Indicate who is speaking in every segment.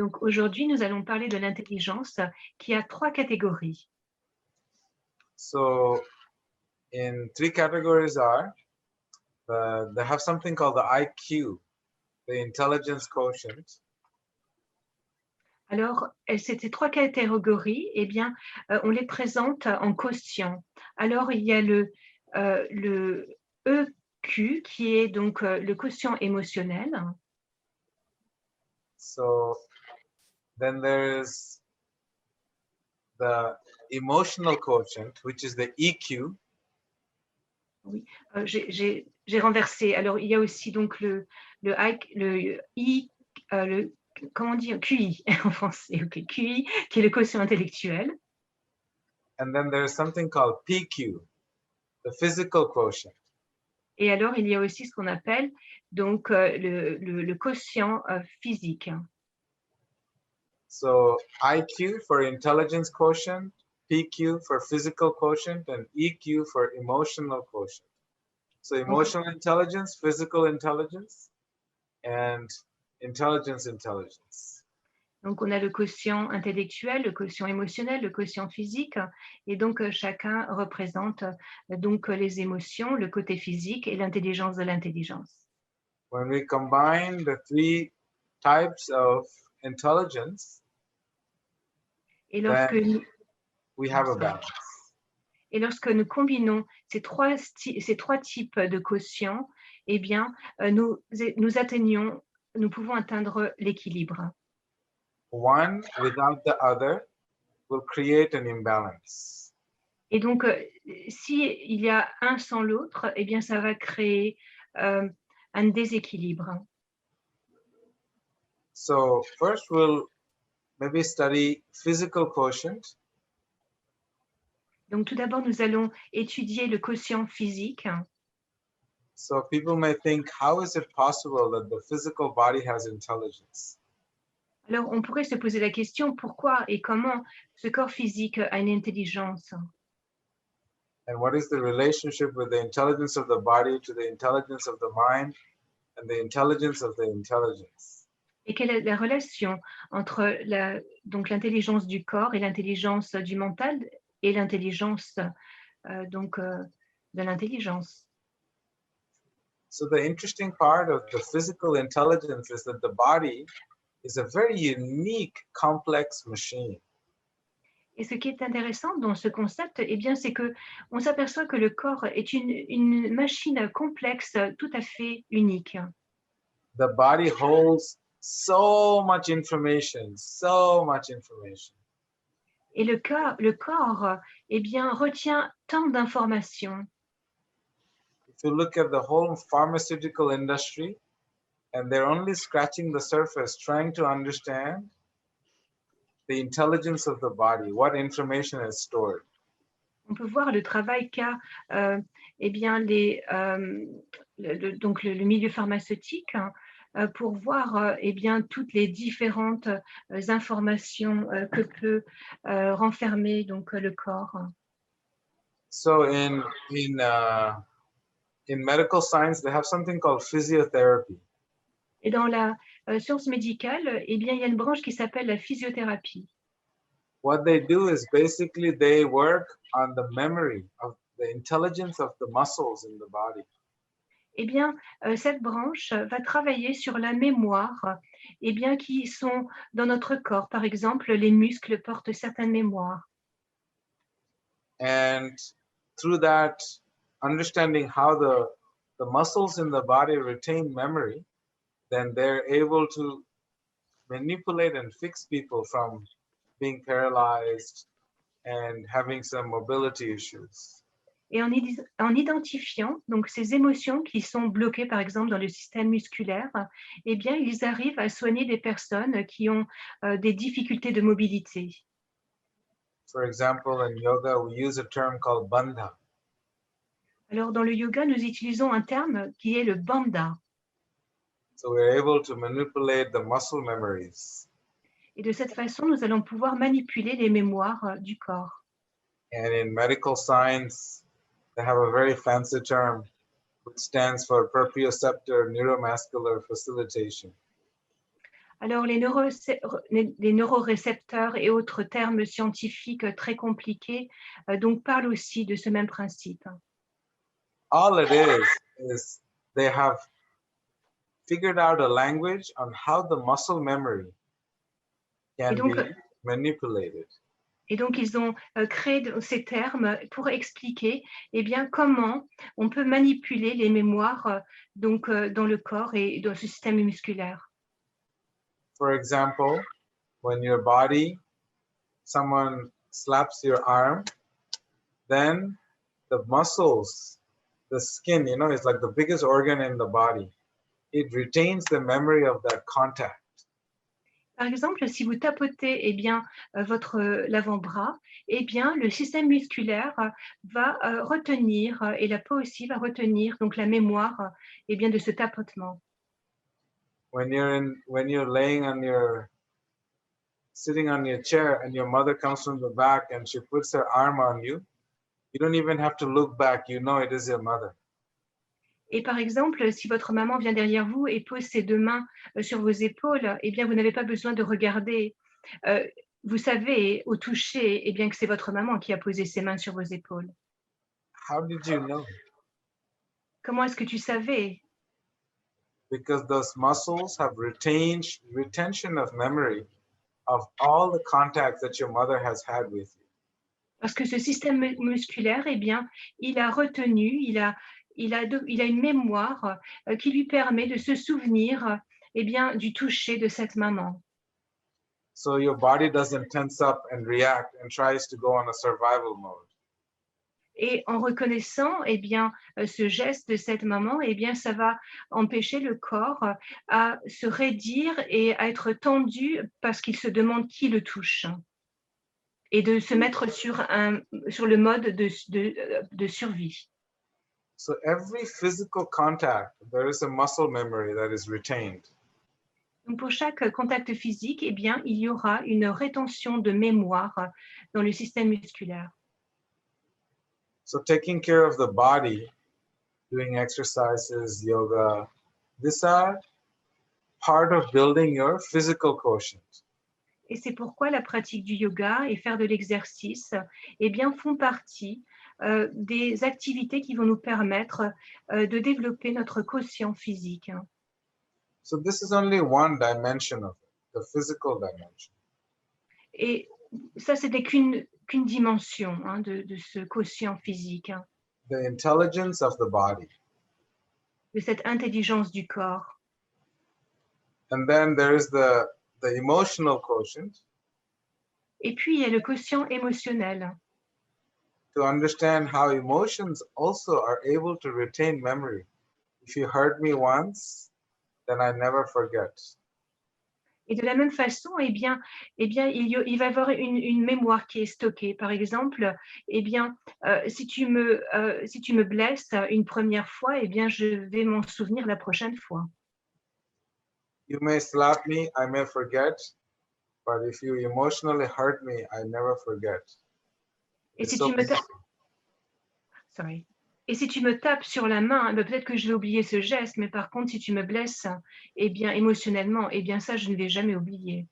Speaker 1: Donc aujourd'hui, nous allons parler de l'intelligence qui a 3 catégories.
Speaker 2: So, in 3 categories are, they have something called the IQ, the intelligence quotient.
Speaker 1: Alors, ces 3 catégories, eh bien, on les présente en quotient. Alors, il y a le EQ qui est donc le quotient émotionnel.
Speaker 2: So, then there's the emotional quotient, which is the EQ.
Speaker 1: Oui, j'ai renversé. Alors, il y a aussi donc comment dire, QI en français, ok, QI, qui est le quotient intellectuel.
Speaker 2: And then there's something called PQ, the physical quotient.
Speaker 1: Et alors, il y a aussi ce qu'on appelle donc le quotient physique.
Speaker 2: So, IQ for intelligence quotient, PQ for physical quotient, and EQ for emotional quotient. So, emotional intelligence, physical intelligence, and intelligence.
Speaker 1: Donc, on a le quotient intellectuel, le quotient émotionnel, le quotient physique. Et donc, chacun représente donc les émotions, le côté physique et l'intelligence de l'intelligence.
Speaker 2: When we combine the 3 types of intelligence,
Speaker 1: Et lorsque nous,
Speaker 2: we have a balance.
Speaker 1: Et lorsque nous combinons ces trois types de quotients, eh bien, nous pouvons atteindre l'équilibre.
Speaker 2: One without the other will create an imbalance.
Speaker 1: Et donc, s'il y a un sans l'autre, eh bien, ça va créer un déséquilibre.
Speaker 2: So first we'll maybe study physical quotient.
Speaker 1: Donc, tout d'abord, nous allons étudier le quotient physique.
Speaker 2: So people may think, how is it possible that the physical body has intelligence?
Speaker 1: Alors, on pourrait se poser la question, pourquoi et comment ce corps physique a une intelligence?
Speaker 2: And what is the relationship with the intelligence of the body to the intelligence of the mind and the intelligence of the intelligence?
Speaker 1: Et quelle est la relation entre donc l'intelligence du corps et l'intelligence du mental et l'intelligence de l'intelligence?
Speaker 2: So the interesting part of the physical intelligence is that the body is a very unique, complex machine.
Speaker 1: Et ce qui est intéressant dans ce concept, eh bien, c'est que on s'aperçoit que le corps est une machine complexe, tout à fait unique.
Speaker 2: The body holds so much information, so much information.
Speaker 1: Et le corps, eh bien, retient tant d'informations.
Speaker 2: If you look at the whole pharmaceutical industry, and they're only scratching the surface, trying to understand the intelligence of the body, what information is stored.
Speaker 1: On peut voir le travail qu'a eh bien, donc le milieu pharmaceutique, hein, pour voir eh bien, toutes les différentes informations que peut renfermer donc, le corps.
Speaker 2: So in medical science, they have something called physiotherapy.
Speaker 1: Et dans la science médicale, eh bien, il y a une branche qui s'appelle la physiothérapie.
Speaker 2: What they do is basically they work on the memory of the intelligence of the muscles in the body.
Speaker 1: Eh bien, cette branche va travailler sur la mémoire, eh bien, qui sont dans notre corps. Par exemple, les muscles portent certaines mémoires.
Speaker 2: And through that, understanding how the muscles in the body retain memory, then they're able to manipulate and fix people from being paralyzed and having some mobility issues.
Speaker 1: Et en identifiant donc ces émotions qui sont bloquées, par exemple, dans le système musculaire, eh bien, ils arrivent à soigner des personnes qui ont des difficultés de mobilité.
Speaker 2: For example, in yoga, we use a term called bandha.
Speaker 1: Alors, dans le yoga, nous utilisons un terme qui est le bandha.
Speaker 2: So we're able to manipulate the muscle memories.
Speaker 1: Et de cette façon, nous allons pouvoir manipuler les mémoires du corps.
Speaker 2: And in medical science, they have a very fancy term which stands for proprioceptor neuromuscular facilitation.
Speaker 1: Alors les neurorécepteurs et autres termes scientifiques très compliqués donc parlent aussi de ce même principe.
Speaker 2: All it is they have figured out a language on how the muscle memory
Speaker 1: Et
Speaker 2: can
Speaker 1: donc,
Speaker 2: be manipulated.
Speaker 1: ils ont créé ces termes pour expliquer eh bien, comment on peut manipuler les mémoires donc, dans le corps et dans ce système musculaire.
Speaker 2: For example, when your body, someone slaps your arm, then the muscles, the skin, is like the biggest organ in the body. It retains the memory of that contact.
Speaker 1: Par exemple, si vous tapotez eh bien, votre l'avant-bras, eh bien, le système musculaire va retenir, et la peau aussi va retenir donc la mémoire eh bien, de ce tapotement.
Speaker 2: When you're sitting on your chair and your mother comes from the back and she puts her arm on you, you don't even have to look back, you know it is your mother.
Speaker 1: Et par exemple, si votre maman vient derrière vous et pose ses deux mains sur vos épaules, eh bien, vous n'avez pas besoin de regarder. Vous savez au toucher eh bien, que c'est votre maman qui a posé ses mains sur vos épaules.
Speaker 2: How did you know?
Speaker 1: Comment est-ce que tu savais?
Speaker 2: Because those muscles have retention of memory of all the contacts that your mother has had with you.
Speaker 1: Parce que ce système musculaire, eh bien, il a retenu, il a une mémoire qui lui permet de se souvenir eh bien, du toucher de cette maman.
Speaker 2: So your body doesn't tense up and react and tries to go on a survival mode.
Speaker 1: Et en reconnaissant eh bien, ce geste de cette maman, eh bien, ça va empêcher le corps à se raidir et à être tendu parce qu'il se demande qui le touche et de se mettre sur le mode de survie.
Speaker 2: So every physical contact, there is a muscle memory that is retained.
Speaker 1: Donc pour chaque contact physique, eh bien, il y aura une rétention de mémoire dans le système musculaire.
Speaker 2: So taking care of the body, doing exercises, yoga, these are part of building your physical quotient.
Speaker 1: Et c'est pourquoi la pratique du yoga et faire de l'exercice eh bien, font partie des activités qui vont nous permettre de développer notre quotient physique.
Speaker 2: So this is only one dimension of it, the physical dimension.
Speaker 1: Et ça, ce n'est qu'une dimension de ce quotient physique,
Speaker 2: The intelligence of the body.
Speaker 1: de cette intelligence du corps.
Speaker 2: And then there is the emotional quotient.
Speaker 1: Et puis, il y a le quotient émotionnel.
Speaker 2: To understand how emotions also are able to retain memory. If you hurt me once, then I never forget.
Speaker 1: Et de la même façon, eh bien, il va y avoir une mémoire qui est stockée. Par exemple, eh bien, si tu me blesses une première fois, eh bien, je vais m'en souvenir la prochaine fois.
Speaker 2: You may slap me, I may forget, but if you emotionally hurt me, I never forget.
Speaker 1: Et
Speaker 2: It's
Speaker 1: si
Speaker 2: so
Speaker 1: tu me tapes, sorry. Et si tu me tapes sur la main, ben peut-être que je vais oublier ce geste, mais par contre, si tu me blesses, eh bien, émotionnellement, eh bien, ça, je ne vais jamais oublier.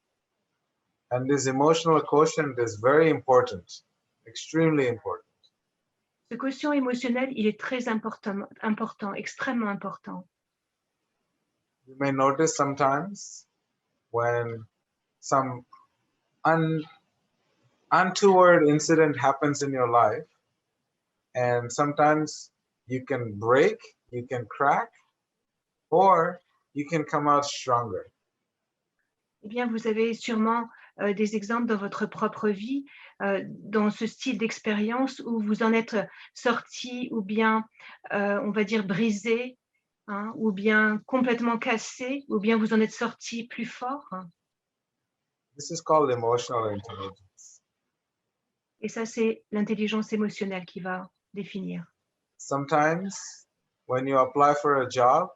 Speaker 2: And this emotional quotient is very important, extremely important.
Speaker 1: Ce quotient émotionnel, il est très important, extrêmement important.
Speaker 2: You may notice sometimes when some untoward incident happens in your life, and sometimes you can break, you can crack, or you can come out stronger.
Speaker 1: Eh bien, vous avez sûrement des exemples dans votre propre vie, dans ce style d'expérience où vous en êtes sorti ou bien, on va dire, brisé, ou bien complètement cassé, ou bien vous en êtes sorti plus fort.
Speaker 2: This is called emotional intelligence.
Speaker 1: Et ça, c'est l'intelligence émotionnelle qui va définir.
Speaker 2: Sometimes when you apply for a job,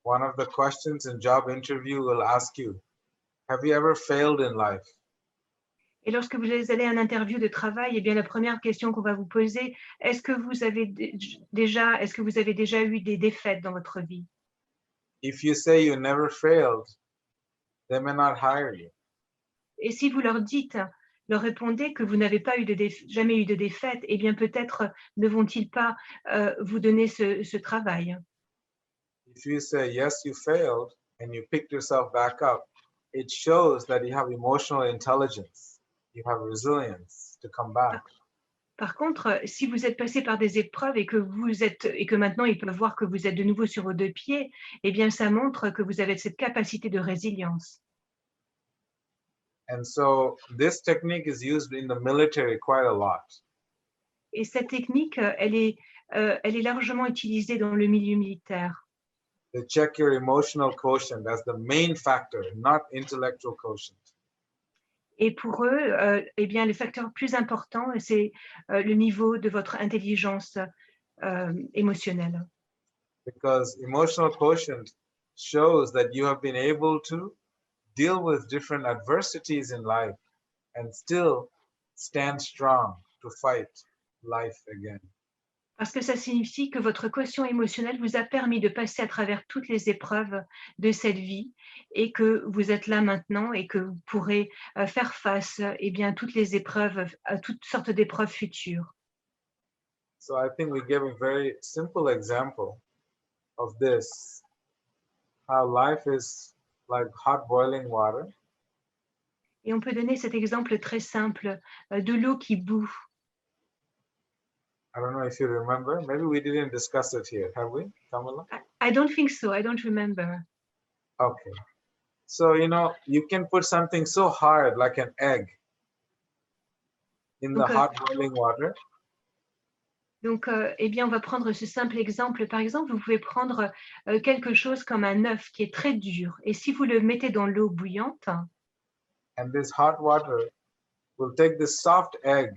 Speaker 2: one of the questions in job interview will ask you, have you ever failed in life?
Speaker 1: Et lorsque vous allez à une interview de travail, eh bien, la première question qu'on va vous poser, est-ce que vous avez déjà eu des défaites dans votre vie?
Speaker 2: If you say you never failed, they may not hire you.
Speaker 1: Et si vous leur dites, leur répondez que vous n'avez pas eu jamais eu de défaite, eh bien peut-être ne vont-ils pas vous donner ce travail.
Speaker 2: If you say, yes, you failed, and you picked yourself back up, it shows that you have emotional intelligence, you have resilience to come back.
Speaker 1: Par contre, si vous êtes passé par des épreuves et que maintenant ils peuvent voir que vous êtes de nouveau sur vos deux pieds, eh bien ça montre que vous avez cette capacité de résilience.
Speaker 2: And so this technique is used in the military quite a lot.
Speaker 1: Et cette technique, elle est largement utilisée dans le milieu militaire.
Speaker 2: They check your emotional quotient as the main factor, not intellectual quotient.
Speaker 1: Et pour eux, eh bien, le facteur plus important, c'est le niveau de votre intelligence émotionnelle.
Speaker 2: Because emotional quotient shows that you have been able to deal with different adversities in life and still stand strong to fight life again.
Speaker 1: Parce que ça signifie que votre quotient émotionnel vous a permis de passer à travers toutes les épreuves de cette vie et que vous êtes là maintenant et que vous pourrez faire face eh bien, à toutes les épreuves, à toutes sortes d'épreuves futures.
Speaker 2: So I think we give a very simple example of this, how life is like hot boiling water.
Speaker 1: Et on peut donner cet exemple très simple de l'eau qui bout.
Speaker 2: I don't know if you remember. Maybe we didn't discuss it here, have we, Kamala?
Speaker 1: I don't think so. I don't remember.
Speaker 2: Okay. So, you can put something so hard like an egg in the
Speaker 1: Donc,
Speaker 2: hot boiling water.
Speaker 1: Donc, eh bien, on va prendre ce simple exemple. Par exemple, vous pouvez prendre quelque chose comme un œuf qui est très dur. Et si vous le mettez dans l'eau bouillante,
Speaker 2: And this hot water will take this soft egg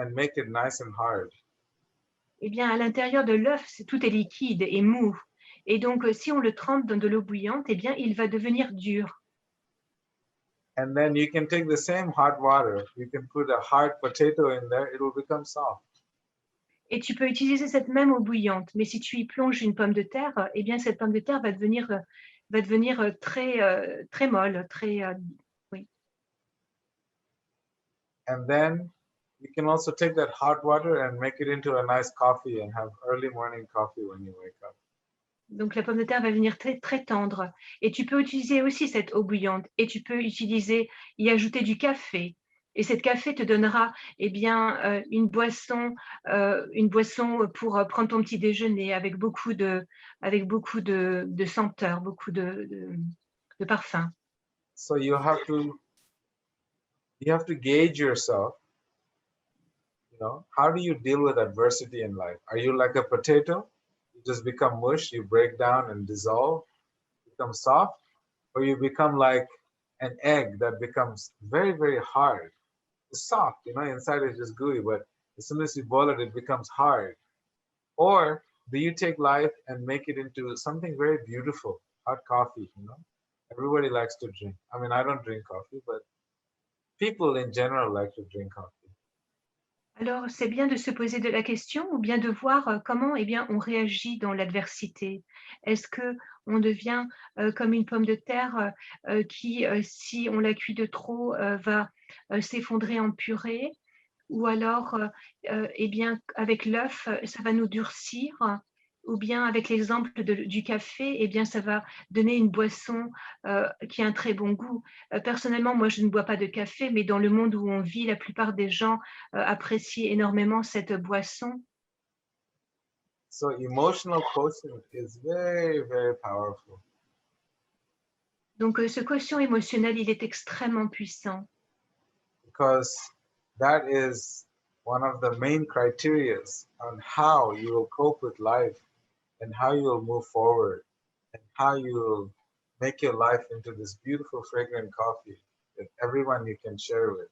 Speaker 2: and make it nice and hard.
Speaker 1: eh bien, à l'intérieur de l'œuf, tout est liquide et mou. Et donc, si on le trempe dans de l'eau bouillante, eh bien, il va devenir dur.
Speaker 2: And then you can take the same hot water, you can put a hard potato in there, it will become soft.
Speaker 1: Et tu peux utiliser cette même eau bouillante. Mais si tu y plonges une pomme de terre, eh bien, cette pomme de terre va devenir très molle, oui.
Speaker 2: And then you can also take that hot water and make it into a nice coffee and have early morning coffee when you wake up.
Speaker 1: Donc la pomme de terre va venir très, très tendre. Et tu peux utiliser aussi cette eau bouillante et tu peux y ajouter du café. Et cette café te donnera eh bien, une boisson pour prendre ton petit déjeuner avec beaucoup de senteurs, beaucoup de parfums.
Speaker 2: So you have to gauge yourself. How do you deal with adversity in life? Are you like a potato? You just become mush, you break down and dissolve, become soft, or you become like an egg that becomes very, very hard. It's soft, inside it's just gooey, but as soon as you boil it, it becomes hard. Or do you take life and make it into something very beautiful, hot coffee, Everybody likes to drink. I mean, I don't drink coffee, but people in general like to drink coffee.
Speaker 1: Alors, c'est bien de se poser de la question ou bien de voir comment eh bien, on réagit dans l'adversité. Est-ce qu'on devient comme une pomme de terre qui, si on la cuit de trop, va s'effondrer en purée? Ou alors, eh bien, avec l'œuf, ça va nous durcir? Ou bien avec l'exemple du café, eh bien, ça va donner une boisson qui a un très bon goût. Personnellement, moi, je ne bois pas de café, mais dans le monde où on vit, la plupart des gens apprécient énormément cette boisson.
Speaker 2: So emotional quotient is very, very powerful.
Speaker 1: Donc, ce quotient émotionnel, il est extrêmement puissant.
Speaker 2: Because that is one of the main criteria on how you will cope with life and how you will move forward and how you will make your life into this beautiful fragrant coffee that everyone you can share with.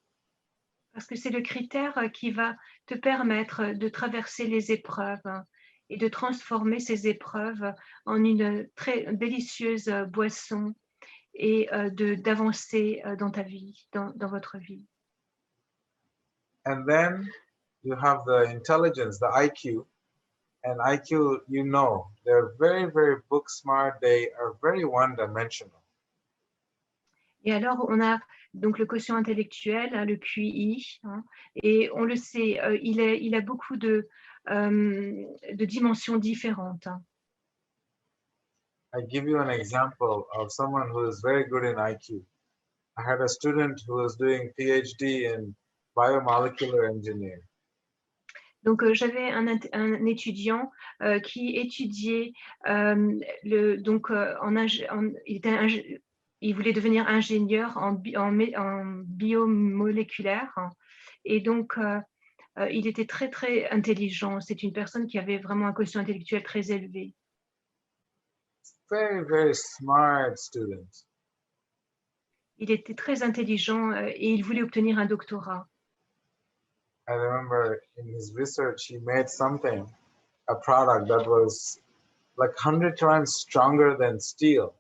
Speaker 1: Parce que c'est le critère qui va te permettre de traverser les épreuves et de transformer ces épreuves en une très délicieuse boisson et d'avancer dans ta vie, dans votre vie.
Speaker 2: And then you have the intelligence, the IQ. And IQ, they're very, very book smart. They are very one-dimensional.
Speaker 1: Et alors, on a donc le quotient intellectuel, hein, le QI, hein, et on le sait, il a beaucoup de dimensions différentes, hein.
Speaker 2: I give you an example of someone who is very good in IQ. I had a student who was doing PhD in biomolecular engineering.
Speaker 1: Donc, j'avais un étudiant qui étudiait donc il voulait devenir ingénieur en biomoléculaire, hein, et donc il était très très intelligent. C'est une personne qui avait vraiment un quotient intellectuel très élevé.
Speaker 2: Very, very smart student.
Speaker 1: Il était très intelligent et il voulait obtenir un doctorat.
Speaker 2: I remember in his research, he made something, a product that was like 100 times stronger than steel.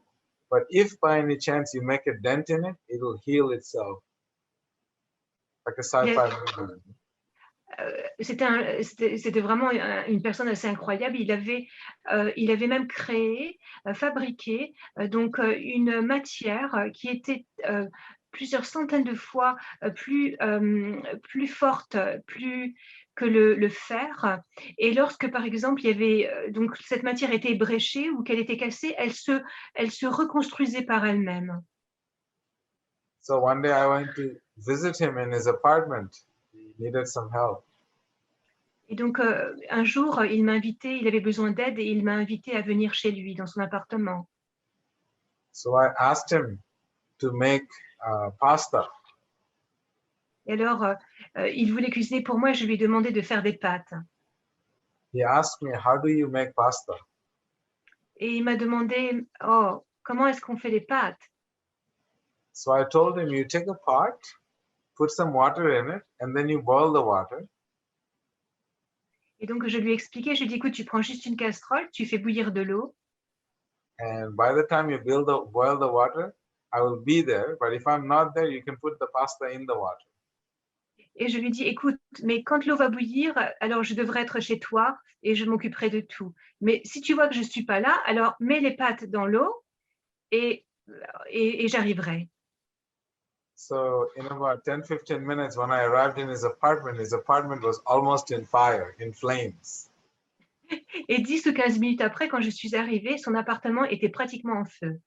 Speaker 2: But if by any chance you make a dent in it, it will heal itself. Like a sci-fi movie.
Speaker 1: C'était vraiment une personne assez incroyable. Il avait même créé, fabriqué donc une matière qui était plusieurs centaines de fois plus forte, plus que le fer. Et lorsque, par exemple, il y avait donc cette matière était ébréchée ou qu'elle était cassée, elle se reconstruisait par elle-même.
Speaker 2: So one day I went to visit him in his apartment. He needed some help.
Speaker 1: Et donc, un jour, il avait besoin d'aide et il m'a invité à venir chez lui, dans son appartement.
Speaker 2: So I asked him to make pasta.
Speaker 1: Et alors, il voulait cuisiner pour moi et je lui ai demandé de faire des pâtes.
Speaker 2: He asked me, how do you make pasta?
Speaker 1: Et il m'a demandé, oh, comment est-ce qu'on fait les pâtes?
Speaker 2: So I told him, you take a pot, put some water in it, and then you boil the water.
Speaker 1: Et donc, je lui ai expliqué, je lui ai dit, écoute, tu prends juste une casserole, tu fais bouillir de l'eau.
Speaker 2: And by the time you boil the water, I will be there. But if I'm not there, you can put the pasta in the water.
Speaker 1: Et je lui dis, écoute, mais quand l'eau va bouillir, alors je devrais être chez toi et je m'occuperai de tout. Mais si tu vois que je ne suis pas là, alors mets les pâtes dans l'eau et j'arriverai.
Speaker 2: So in about 10-15 minutes, when I arrived in his apartment was almost in fire, in flames.
Speaker 1: Et 10 ou 15 minutes après, quand je suis arrivée, son appartement était pratiquement en feu.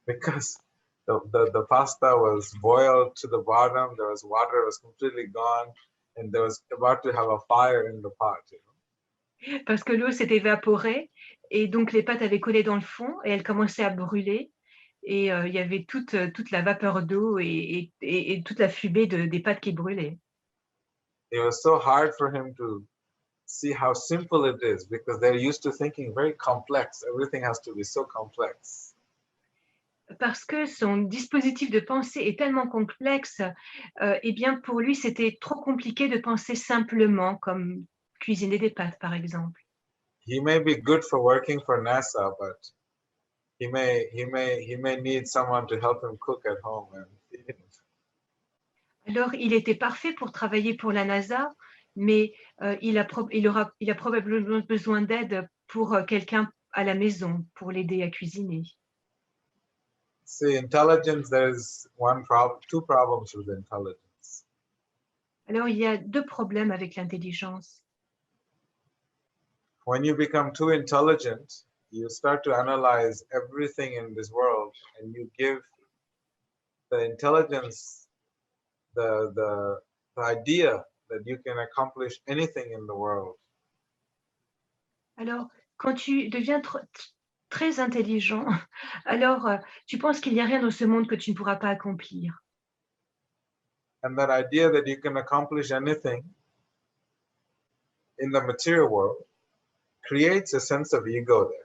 Speaker 2: Because the pasta was boiled to the bottom, there was water, was completely gone, and there was about to have a fire in the pot. You know?
Speaker 1: Parce que l'eau s'est évaporée et donc les pâtes avaient collé dans le fond et elles commençaient à brûler. Et il y avait toute la vapeur d'eau et toute la fumée des pâtes qui brûlaient.
Speaker 2: It was so hard for him to see how simple it is because they're used to thinking very complex. Everything has to be so complex.
Speaker 1: Parce que son dispositif de pensée est tellement complexe, eh bien pour lui, c'était trop compliqué de penser simplement, comme cuisiner des pâtes, par exemple.
Speaker 2: He may be good for working for NASA, but he may need someone to help him cook at home and feed him.
Speaker 1: Alors, il était parfait pour travailler pour la NASA, mais il a probablement besoin d'aide pour quelqu'un à la maison, pour l'aider à cuisiner.
Speaker 2: See, intelligence, there's two problems with intelligence.
Speaker 1: Alors, il y a deux problèmes avec l'intelligence.
Speaker 2: When you become too intelligent, you start to analyze everything in this world and you give the intelligence the idea that you can accomplish anything in the world.
Speaker 1: Alors, quand tu deviens très intelligent, alors tu penses qu'il n'y a rien dans ce monde que tu ne pourras pas accomplir.
Speaker 2: And that idea that you can accomplish anything in the material world creates a sense of ego there.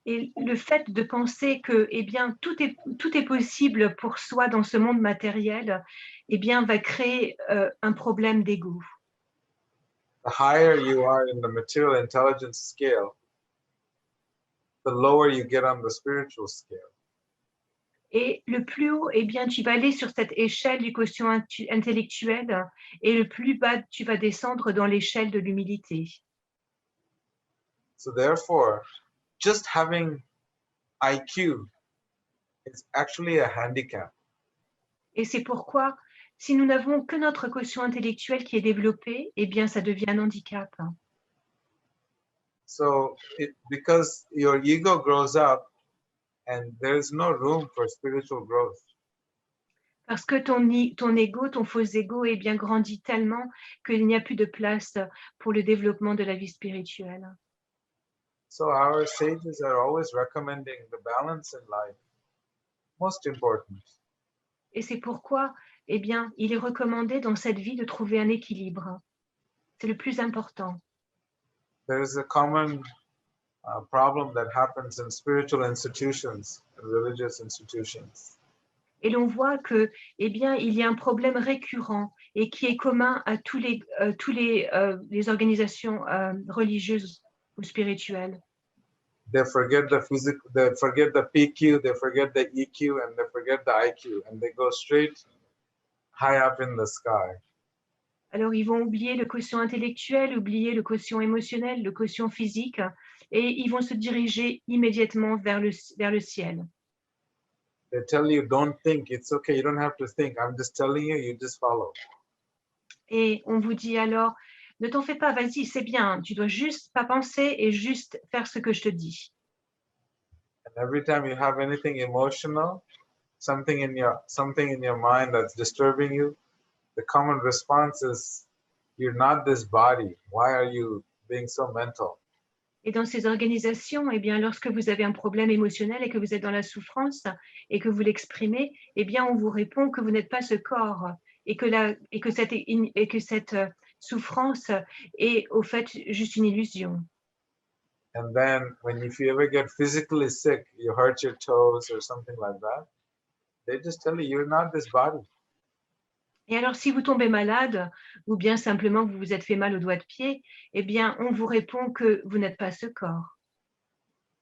Speaker 1: Et le fait de penser que, eh bien, tout est possible pour soi dans ce monde matériel, eh bien, va créer un problème d'ego.
Speaker 2: The higher you are in the material intelligence scale, the lower you get on the spiritual scale.
Speaker 1: Et le plus haut, eh bien, tu vas aller sur cette échelle du quotient intellectuel et le plus bas, tu vas descendre dans l'échelle de l'humilité.
Speaker 2: So therefore, just having IQ it's actually a handicap.
Speaker 1: Et c'est pourquoi, si nous n'avons que notre quotient intellectuel qui est développé, eh bien, ça devient un handicap.
Speaker 2: So because your ego grows up and there is no room for spiritual growth.
Speaker 1: Parce que ton ego, ton faux ego, eh bien, grandit tellement qu'il n'y a plus de place pour le développement de la vie spirituelle.
Speaker 2: So our sages are always recommending the balance in life, most important.
Speaker 1: Et c'est pourquoi, eh bien, il est recommandé dans cette vie de trouver un équilibre. C'est le plus important.
Speaker 2: There is a common problem that happens in spiritual institutions and religious institutions.
Speaker 1: Et l'on voit que, eh bien, il y a un problème récurrent et qui est commun à tous les organisations religieuses ou spirituelles.
Speaker 2: They forget the physical, they forget the PQ, they forget the EQ, and they forget the IQ, and they go straight high up in the sky.
Speaker 1: Alors, ils vont oublier le quotient intellectuel, oublier le quotient émotionnel, le quotient physique, et ils vont se diriger immédiatement vers le ciel.
Speaker 2: They tell you, don't think, it's okay, you don't have to think. I'm just telling you, you just follow.
Speaker 1: Et on vous dit alors, ne t'en fais pas, vas-y, c'est bien, tu dois juste pas penser et juste faire ce que je te dis.
Speaker 2: And every time you have anything emotional, something in your mind that's disturbing you, the common response is, you're not this body. Why are you being so mental?
Speaker 1: Et dans ces organisations, eh bien, lorsque vous avez un problème émotionnel et que vous êtes dans la souffrance et que vous l'exprimez, eh bien, on vous répond que vous n'êtes pas ce corps et que cette souffrance est au fait juste une illusion.
Speaker 2: And then if you ever get physically sick, you hurt your toes or something like that, they just tell you, you're not this body.
Speaker 1: Et alors, si vous tombez malade ou bien simplement vous vous êtes fait mal au doigt de pied, eh bien, on vous répond que vous n'êtes pas ce corps.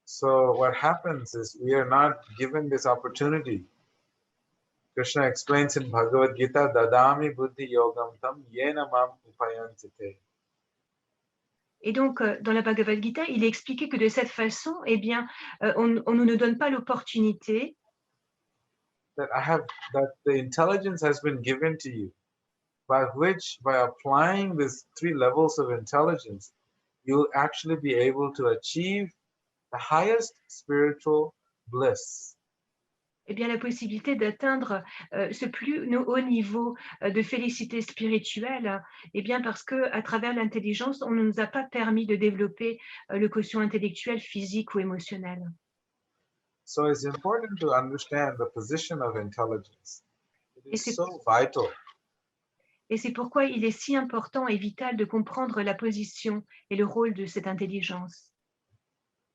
Speaker 2: So what happens is we are not given this opportunity. Krishna explains in Bhagavad Gita, Dadami Buddhi Yogam Tam Yena Mam Upayantite.
Speaker 1: Et donc, dans la Bhagavad Gita, il est expliqué que de cette façon, eh bien, on ne nous donne pas l'opportunité
Speaker 2: That the intelligence has been given to you, by applying these 3 levels of intelligence, you'll actually be able to achieve the highest spiritual bliss.
Speaker 1: eh bien, la possibilité d'atteindre ce plus haut niveau de félicité spirituelle, eh bien, parce que à travers l'intelligence, on ne nous a pas permis de développer le quotient intellectuel, physique ou émotionnel.
Speaker 2: So it's important to understand the position of intelligence. It
Speaker 1: Et
Speaker 2: is
Speaker 1: c'est
Speaker 2: so vital.
Speaker 1: Et c'est pourquoi il est si important et vital de comprendre la position et le rôle de cette intelligence.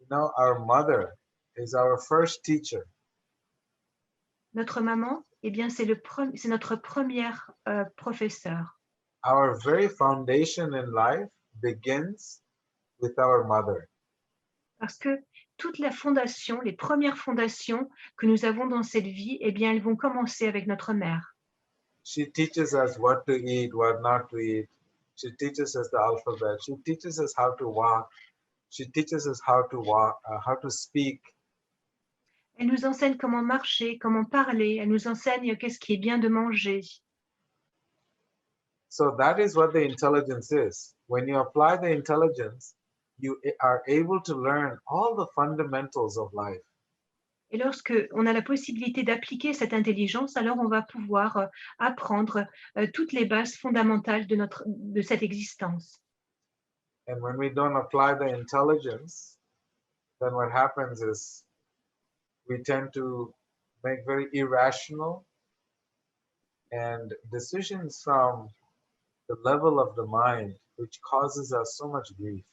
Speaker 2: You know, our mother is our first teacher.
Speaker 1: Notre maman, eh bien, c'est notre première professeur.
Speaker 2: Our very foundation in life begins with our mother.
Speaker 1: Parce que toute la fondation, les premières fondations que nous avons dans cette vie, eh bien, elles vont commencer avec notre mère.
Speaker 2: She teaches us what to eat, what not to eat. She teaches us the alphabet. She teaches us how to walk. She teaches us how to speak.
Speaker 1: Elle nous enseigne comment marcher, comment parler. Elle nous enseigne qu'est-ce qui est bien de manger.
Speaker 2: So that is what the intelligence is. When you apply the intelligence, you are able to learn all the fundamentals of life.
Speaker 1: Et lorsque on a la possibilité d'appliquer cette intelligence, alors on va pouvoir apprendre toutes les bases fondamentales de cette existence.
Speaker 2: And when we don't apply the intelligence, then what happens is we tend to make very irrational and decisions from the level of the mind, which causes us so much grief.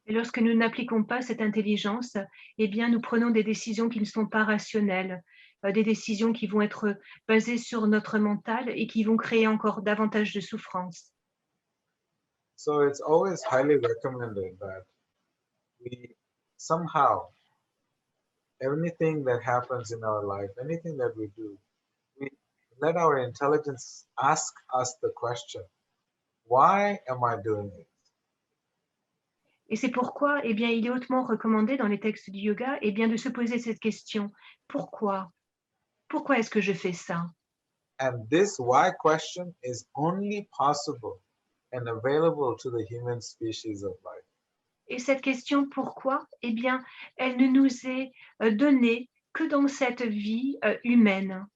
Speaker 1: Et lorsque nous n'appliquons pas cette intelligence, eh bien, nous prenons des décisions qui ne sont pas rationnelles, des décisions qui vont être basées sur notre mental et qui vont créer encore davantage de souffrance.
Speaker 2: So it's always highly recommended that we somehow, anything that happens in our life, anything that we do, we let our intelligence ask us the question, why am I doing it?
Speaker 1: Et c'est pourquoi, eh bien, il est hautement recommandé dans les textes du yoga, eh bien, de se poser cette question. Pourquoi? Pourquoi est-ce que je fais ça?
Speaker 2: And this why question is only possible and available to the human species of life.
Speaker 1: Et cette question pourquoi? Eh bien, elle ne nous est donnée que dans cette vie humaine.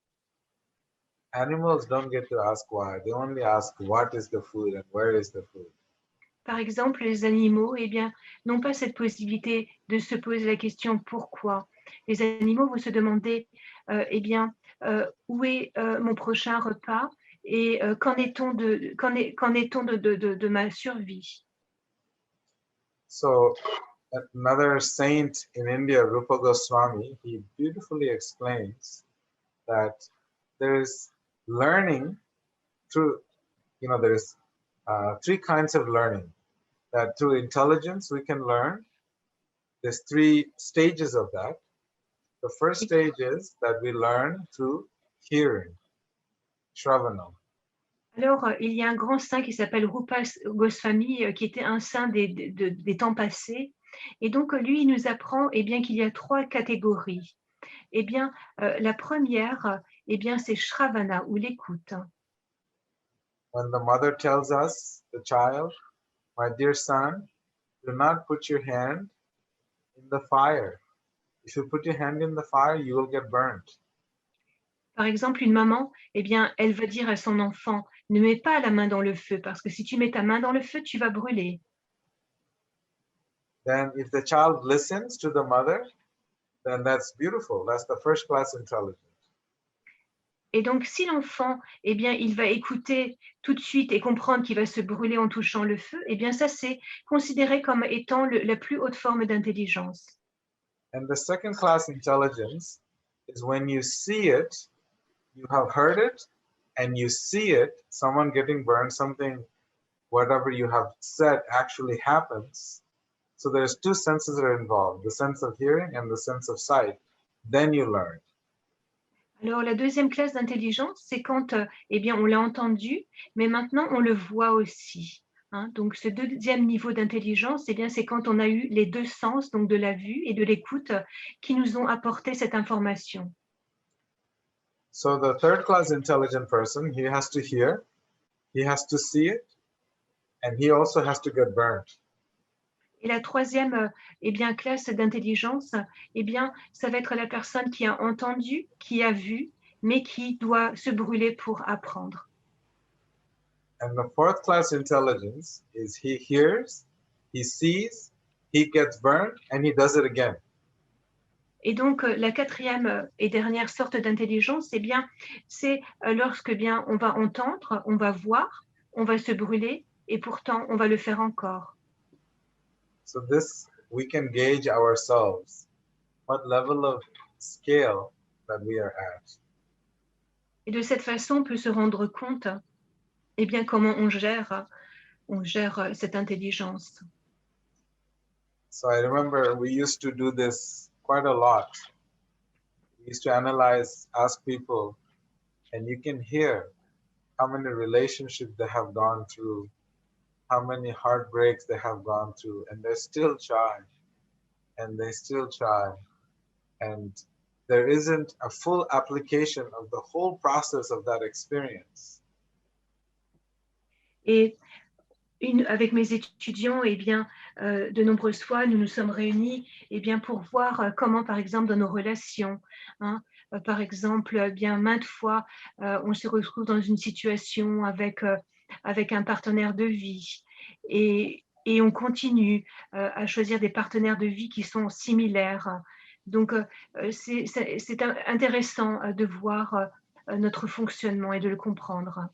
Speaker 2: Animals don't get to ask why, they only ask what is the food and where is the food.
Speaker 1: Par exemple, les animaux, eh bien, n'ont pas cette possibilité de se poser la question pourquoi. Les animaux vont se demander, eh bien, où est mon prochain repas et qu'en est-on de ma survie?
Speaker 2: So another saint in India, Rupa Goswami, he beautifully explains that there is learning through, there is three kinds of learning. That through intelligence we can learn. There's three stages of that. The first stage is that we learn through hearing, Shravana.
Speaker 1: Alors, il y a un grand saint qui s'appelle Rupa Goswami, qui était un saint des temps passés. Et donc, lui, il nous apprend eh bien, qu'il y a trois catégories. Eh bien, la première, eh bien, c'est Shravana, ou l'écoute.
Speaker 2: When the mother tells us, the child, my dear son, do not put your hand in the fire. If you put your hand in the fire, you will get burnt.
Speaker 1: Par exemple, une maman, eh bien, elle va dire à son enfant, ne mets pas la main dans le feu, parce que si tu mets ta main dans le feu, tu vas brûler.
Speaker 2: Then if the child listens to the mother, then that's beautiful. That's the first class intelligence.
Speaker 1: Et donc, si l'enfant, eh bien, il va écouter tout de suite et comprendre qu'il va se brûler en touchant le feu, eh bien, ça, c'est considéré comme étant la plus haute forme d'intelligence.
Speaker 2: And the second class intelligence is when you see it, you have heard it, and you see it, someone getting burned, something, whatever you have said actually happens. So there's two senses that are involved, the sense of hearing and the sense of sight. Then you learn.
Speaker 1: Alors, la deuxième classe d'intelligence, c'est quand, eh bien, on l'a entendu, mais maintenant, on le voit aussi. Hein. Donc, ce deuxième niveau d'intelligence, eh bien, c'est quand on a eu les deux sens, donc de la vue et de l'écoute, qui nous ont apporté cette information.
Speaker 2: So the third class intelligent person, he has to hear, he has to see it, and he also has to get burned.
Speaker 1: Et la troisième eh bien, classe d'intelligence, eh bien, ça va être la personne qui a entendu, qui a vu, mais qui doit se brûler pour apprendre.
Speaker 2: And the fourth class intelligence is he hears, he sees, he gets burned, and he does it again.
Speaker 1: Et donc, la quatrième et dernière sorte d'intelligence, eh bien, c'est lorsque bien on va entendre, on va voir, on va se brûler, et pourtant on va le faire encore.
Speaker 2: So this, we can gauge ourselves, what level of scale that we are at.
Speaker 1: Et de cette façon, on peut se rendre compte, eh bien, comment on gère cette intelligence.
Speaker 2: So I remember we used to do this quite a lot. We used to analyze, ask people, and you can hear how many relationships they have gone through, how many heartbreaks they have gone through, and they still try, and they still try. And there isn't a full application of the whole process of that experience.
Speaker 1: Et avec mes étudiants, eh bien, de nombreuses fois, nous nous sommes réunis eh bien, pour voir comment, par exemple, dans nos relations, hein, par exemple, bien maintes fois, on se retrouve dans une situation avec un partenaire de vie et on continue à choisir des partenaires de vie qui sont similaires. Donc, c'est intéressant de voir notre fonctionnement et de le comprendre.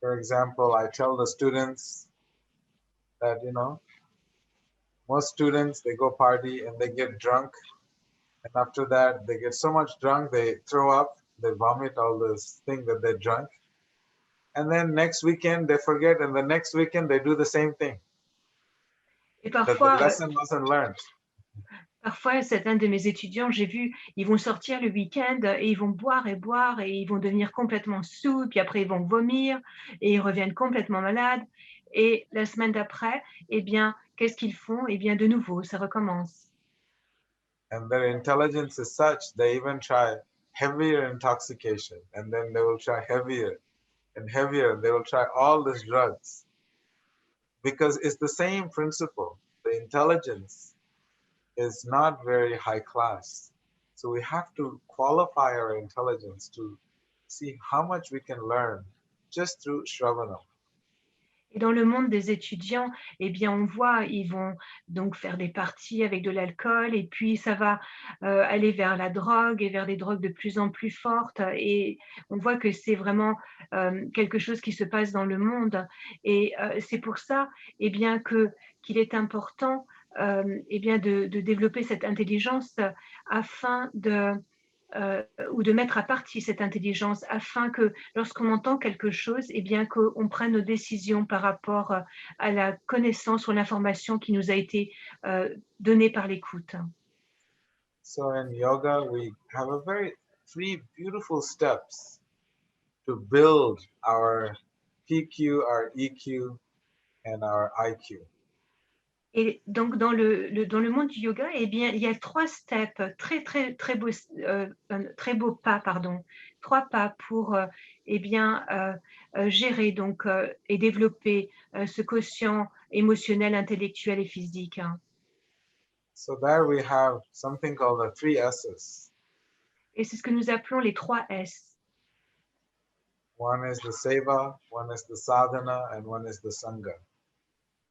Speaker 2: For example, I tell the students that, most students, they go party and they get drunk. And after that, they get so much drunk, they throw up, they vomit all this thing that they drank. And then next weekend, they forget. And the next weekend, they do the same thing.
Speaker 1: Et
Speaker 2: That the
Speaker 1: parfois,
Speaker 2: lesson wasn't learned.
Speaker 1: Parfois, certains de mes étudiants, j'ai vu, ils vont sortir le week-end et ils vont boire et ils vont devenir complètement saouls, puis après ils vont vomir et ils reviennent complètement malades. Et la semaine d'après, eh bien, qu'est-ce qu'ils font? Eh bien, de nouveau, ça recommence.
Speaker 2: And their intelligence is such, they even try heavier intoxication, and then they will try heavier and heavier. They will try all these drugs because it's the same principle. The intelligence is not very high class. So we have to qualify our intelligence to see how much we can learn just through Shravanam.
Speaker 1: Et dans le monde des étudiants, eh bien, on voit, ils vont donc faire des parties avec de l'alcool et puis ça va aller vers la drogue et vers des drogues de plus en plus fortes. Et on voit que c'est vraiment quelque chose qui se passe dans le monde. Et c'est pour ça, eh bien, qu'il est important eh bien, de développer cette intelligence afin ou de mettre à partie cette intelligence afin que lorsqu'on entend quelque chose, eh bien qu'on prenne nos décisions par rapport à la connaissance ou l'information qui nous a été donnée par l'écoute.
Speaker 2: So in yoga, we have a very three beautiful steps to build our PQ, our EQ, and our IQ.
Speaker 1: Et donc dans le monde du yoga, eh bien il y a trois steps, très beaux pas, pardon, trois pas pour eh bien gérer donc et développer ce quotient émotionnel, intellectuel et physique, hein.
Speaker 2: So there we have something called the three S's.
Speaker 1: Et c'est ce que nous appelons les trois S.
Speaker 2: One is the seva, one is the sadhana, and one is the sangha.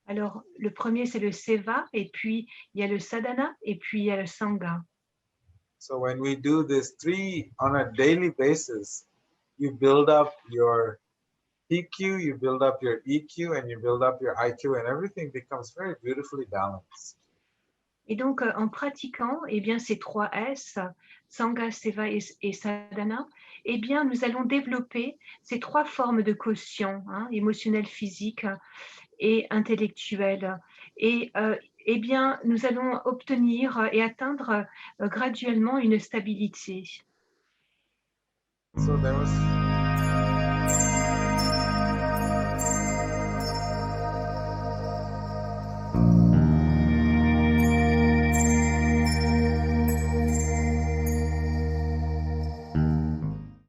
Speaker 1: Alors, le premier, c'est le seva, et puis il y a le sadhana, et puis il y a le sangha.
Speaker 2: So when we do this three on a daily basis, you build up your PQ, you build up your EQ, and you build up your IQ, and everything becomes very beautifully balanced.
Speaker 1: Et donc, en pratiquant eh bien, ces trois S, sangha, seva et sadhana, eh bien, nous allons développer ces trois formes de quotient, hein, émotionnel, physique et intellectuel. Et eh bien, nous allons obtenir et atteindre graduellement une stabilité.
Speaker 2: So there was